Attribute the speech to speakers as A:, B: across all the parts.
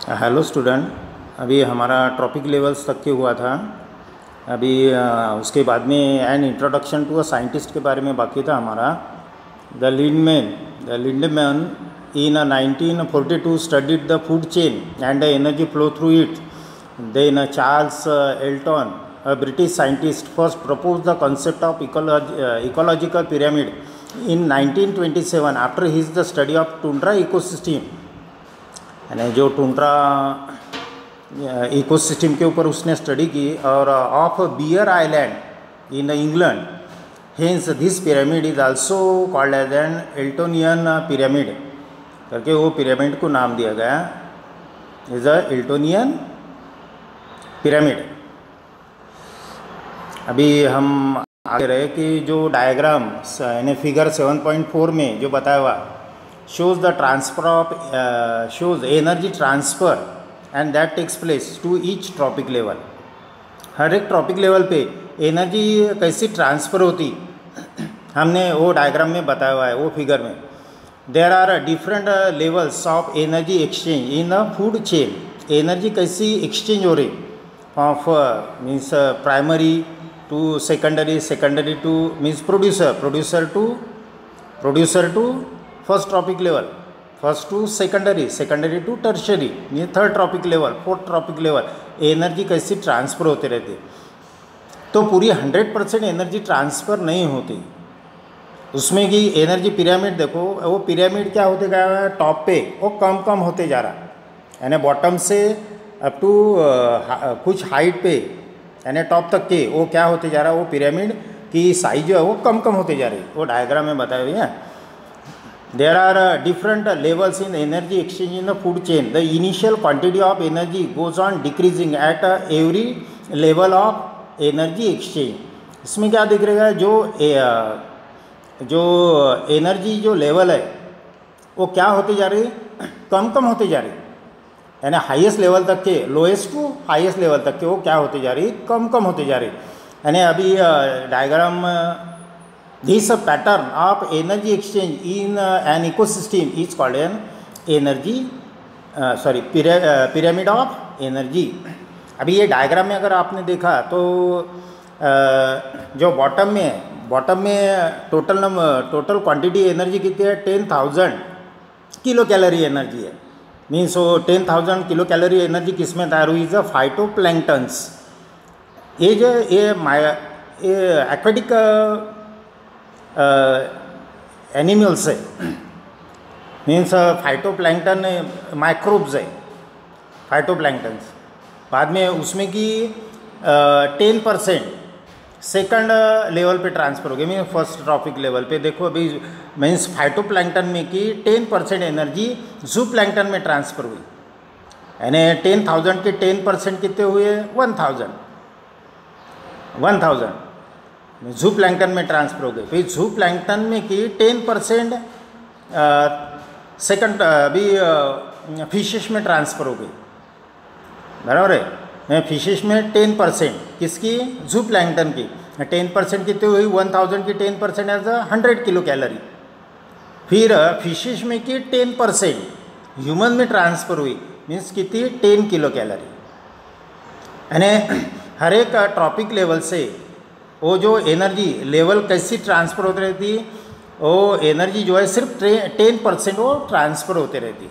A: Hello student. अभी हमारा topic levels तक के हुआ था। अभी उसके बाद में an introduction to a scientist के बारे में बाकी था हमारा। The Lindeman in 1942 studied the food chain and the energy flow through it. Then Charles Elton, a British scientist, first proposed the concept of ecological pyramid in 1927 after his the study of tundra ecosystem. यानी जो tundra ecosystem के ऊपर उसने study की और of Bear Island in England. Hence this pyramid is also called as an Eltonian pyramid करके वो pyramid को नाम दिया गया इज अ एल्टोनियन पिरामिड। अभी हम आगे रहे कि जो डायग्राम यानी फिगर 7.4 में जो बताया हुआ shows the transfer of shows energy transfer and that takes place to each tropic level. हर एक ट्रॉपिक लेवल पे एनर्जी कैसी ट्रांसफ़र होती हमने वो डायग्राम में बताया हुआ है वो फिगर में। There are different levels of energy exchange in a food chain. Energy कैसी एक्सचेंज हो रही of means primary to secondary, secondary to means producer to first trophic level, first to secondary, secondary to tertiary, ये third trophic level, fourth trophic level. Energy कैसी transfer होते रहते तो पूरी 100% energy transfer नहीं होती उसमें की एनर्जी पिरामिड देखो वो पिरामिड क्या होते जा रहा है टॉप पे वो कम होते जा रहा है यानी बॉटम से अप टू कुछ हाइट पे यानी टॉप तक के वो क्या होते जा रहा है वो पिरामिड की साइज जो है वो कम होते जा रही वो डायग्राम में बताया हुआ है। There are different levels in energy exchange in the food chain. The initial quantity of energy goes on decreasing at every level of energy exchange. इसमें क्या दिख रहा है जो एनर्जी जो लेवल है वो क्या होती जा रही कम होते जा रही यानी हाईएस्ट लेवल तक के लोएस्ट टू हाईएस्ट लेवल तक के वो क्या होते जा रही कम होते जा रही यानी अभी diagram This pattern of energy exchange in an ecosystem is called an pyramid of energy. अभी ये डायग्राम में अगर आपने देखा तो जो बॉटम में टोटल क्वांटिटी एनर्जी कितनी है 10,000 किलो कैलोरी एनर्जी है। मीन्स वो 10,000 किलो कैलोरी एनर्जी किस में तैयार हुई है फाइटोप्लैंक्टन्स। ये एक्वेटिक एनिमल्स है मीन्स फाइटोप्लैंक्टन माइक्रोब्स है फाइटोप्लैंक्टन्स। बाद में उसमें की 10% सेकंड लेवल पे ट्रांसफ़र हो गई मीन फर्स्ट ट्रॉपिक लेवल पे देखो अभी मीन्स फाइटोप्लैंक्टन में की 10% एनर्जी ज़ूप्लैंक्टन में ट्रांसफ़र हुई यानी 10,000 के 10% कितने हुए 1,000 जू प्लैंक्टन में ट्रांसफ़र हो गए। फिर जू प्लैंक्टन में की 10% सेकंड अभी फिशेस में ट्रांसफ़र हो गई बराबर है। फिशेस में 10% किसकी जू प्लैंक्टन की 10% कितनी हुई 1,000 की 10% एज 100 किलो कैलोरी। फिर फिशेस में की 10% ह्यूमन में ट्रांसफ़र हुई मीन्स कितनी 10 किलो कैलोरी। यानी हर एक ट्रॉपिक लेवल से वो जो एनर्जी लेवल कैसी ट्रांसफ़र होती रहती वो एनर्जी जो है सिर्फ 10% वो ट्रांसफ़र होते रहती।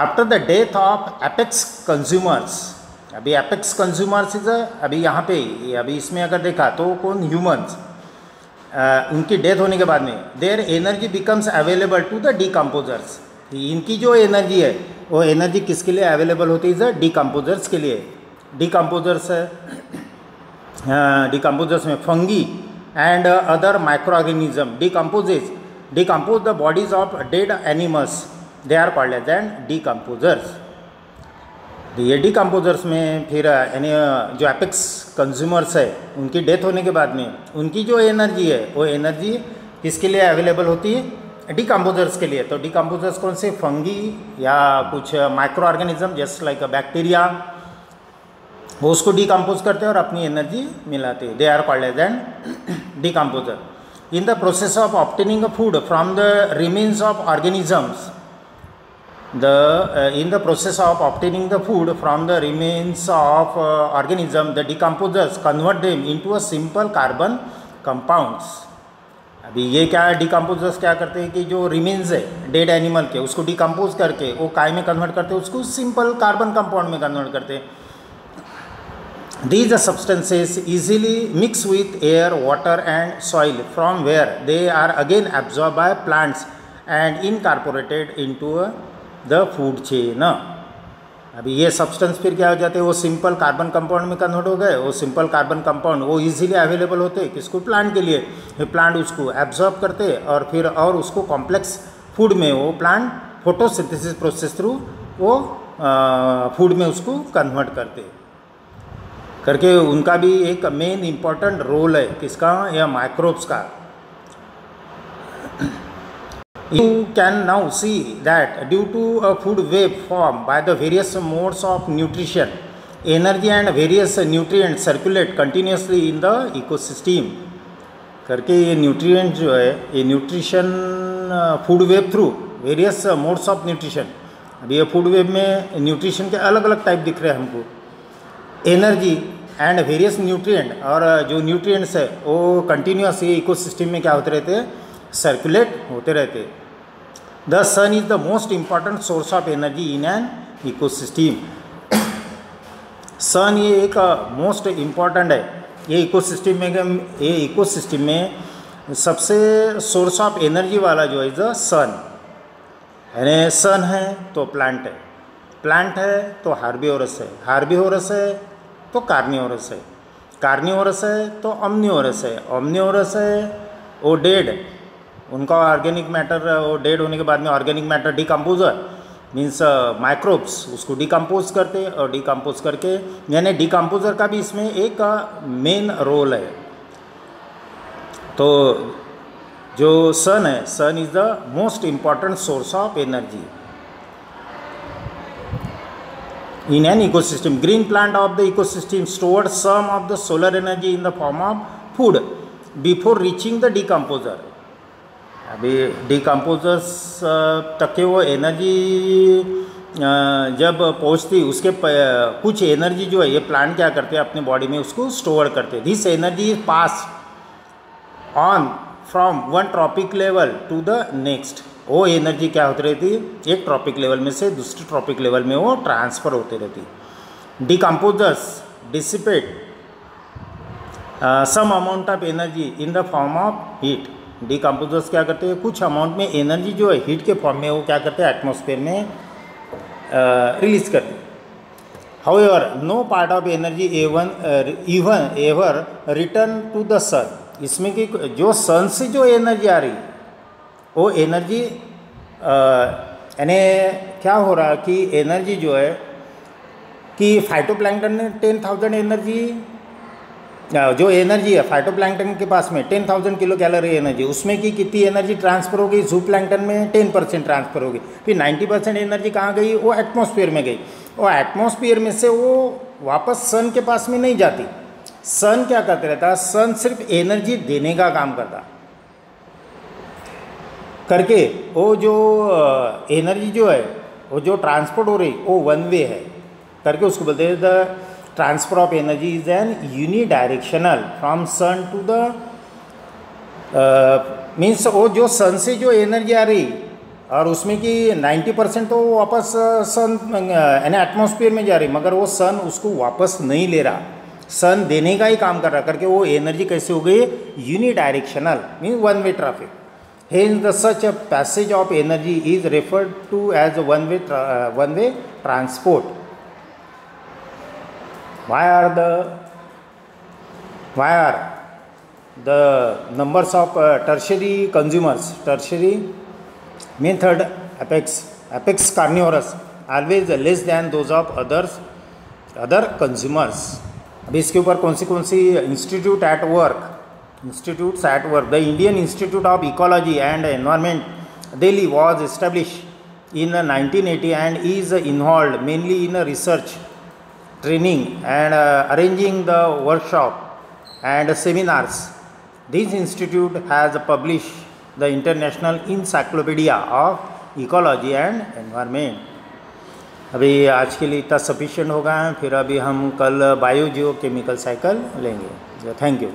A: After the death of apex consumers, अभी एपेक्स कंज्यूमर्स इज अभी यहाँ पे अभी इसमें अगर देखा तो कौन ह्यूमंस उनकी डेथ होने के बाद में their energy becomes available to the decomposers. इनकी जो एनर्जी है वो एनर्जी किसके लिए अवेलेबल होती है डिकम्पोजर्स के लिए। डिकम्पोजर्स में fungi and other microorganism decompose the bodies of dead animals they are called as an decomposers. ये डिकम्पोजर्स में फिर यानी जो एपेक्स कंज्यूमर्स है उनकी डेथ होने के बाद में उनकी जो एनर्जी है वो एनर्जी किसके लिए अवेलेबल होती है डिकम्पोजर्स के लिए। तो डिकम्पोजर्स कौन से फंगी या कुछ micro organism just like bacteria वो उसको डिकम्पोज करते हैं और अपनी एनर्जी मिलाते हैं। They are called as an decomposer. In the process of obtaining a food from the remains of organisms, in the process of obtaining the food from the remains of organism, the decomposers convert them into a simple carbon compounds. अभी ये क्या है, decomposers क्या करते हैं कि जो remains है डेड एनिमल के उसको डिकम्पोज करके वो काय में कन्वर्ट करते हैं, उसको सिंपल कार्बन कंपाउंड में कन्वर्ट करते हैं. These substances easily mix with air, water and soil, from where they are again absorbed by plants and incorporated into the food chain. अभी ये सब्सटेंस फिर क्या हो जाते हैं, वो सिंपल कार्बन कंपाउंड में कन्वर्ट हो गए. वो सिंपल कार्बन कंपाउंड वो इजीली अवेलेबल होते हैं किसको, प्लांट के लिए. प्लांट उसको एब्जॉर्ब करते और फिर और उसको कॉम्प्लेक्स फूड में वो प्लांट फोटोसिंथेसिस प्रोसेस थ्रू वो फूड में उसको कन्वर्ट करते करके. उनका भी एक मेन इम्पॉर्टेंट रोल है किसका, या माइक्रोब्स का. You can now see that due to a food web formed by the various modes of nutrition, energy and various nutrients circulate continuously in the ecosystem. करके ये न्यूट्रिएंट जो है, ये nutrition food web through various modes of nutrition. अभी ये food web में nutrition के अलग अलग टाइप दिख रहे हैं हमको. एनर्जी एंड वेरियस न्यूट्रिएंट, और जो न्यूट्रिएंट्स है वो कंटिन्यूस ये इकोसिस्टम में क्या होते रहते हैं, सर्कुलेट होते रहते. The sun is the most important source of energy in an ecosystem. Sun ये एक मोस्ट इम्पॉर्टेंट है ये इकोसिस्टम में सबसे सोर्स ऑफ एनर्जी वाला जो है द सन. यानी सन है तो प्लांट है, प्लांट है तो हार्बिवोरस है, हार्बिवोरस है तो कार्निवोरस है, कार्निवोरस है तो ओमनिवोरस है, ओमनिवोरस है वो डेड, उनका ऑर्गेनिक मैटर वो डेड होने के बाद में organic matter decomposer means microbes उसको डिकम्पोज करते और डिकम्पोज करके, यानी डिकम्पोजर का भी इसमें एक मेन रोल है. तो जो सन है, sun is the most important source of energy in an ecosystem. Green plant of the ecosystem stored some of the solar energy in the form of food before reaching the decomposer. अभी decomposers तक के वो energy जब पहुँचती उसके कुछ energy जो है ये प्लांट क्या करते हैं अपने बॉडी में उसको स्टोर करते हैं. This energy is pass on from one trophic level to the next. वो एनर्जी क्या होती रहती है, एक ट्रॉपिक लेवल में से दूसरे ट्रॉपिक लेवल में वो ट्रांसफ़र होती रहती. Decomposers dissipate some amount of energy in the form of heat. Decomposers क्या करते हैं, कुछ अमाउंट में एनर्जी जो है हीट के फॉर्म में वो क्या करते हैं एटमॉस्फेयर में रिलीज करते हैं. However no part of energy even ever return to the sun. इसमें कि जो सन से जो एनर्जी आ रही वो एनर्जी यानी क्या हो रहा कि एनर्जी जो है कि फाइटोप्लैंक्टन ने 10,000 एनर्जी, जो एनर्जी है फाइटोप्लैंक्टन के पास में 10,000 किलो कैलोरी एनर्जी, उसमें की कितनी एनर्जी ट्रांसफ़र हो गई, जूप्लैंक्टन में 10% ट्रांसफ़र हो गई. फिर 90% एनर्जी कहाँ गई, वो एटमॉस्फेयर में गई. और एटमॉस्फेयर में से वो वापस सन के पास में नहीं जाती. सन क्या करते रहता, सन सिर्फ एनर्जी देने का काम करता करके वो जो एनर्जी जो है वो जो ट्रांसपोर्ट हो रही वो वन वे है करके उसको बोलते हैं the transfer of energy is an unidirectional from sun to the means वो जो सन से जो एनर्जी आ रही और उसमें कि 90% तो वापस सन यानी एटमॉस्फेयर में जा रही, मगर वो सन उसको वापस नहीं ले रहा, सन देने का ही काम कर रहा करके वो एनर्जी कैसे हो गई unidirectional means one way traffic. Hence, such a passage of energy is referred to as one way transport. Why are the numbers of tertiary consumers, tertiary mean third apex carnivorous, always less than those of other consumers. अभी इसके ऊपर कौन सी institute at work, institutes at work. The Indian Institute of Ecology and Environment Delhi was established in 1980 and is involved mainly in research, training and arranging the workshop and seminars. This institute has published the International Encyclopedia of ecology and environment. अभी आज के लिए इतना sufficient होगा, फिर अभी हम कल बायो जियो केमिकल साइकिल लेंगे। Thank you.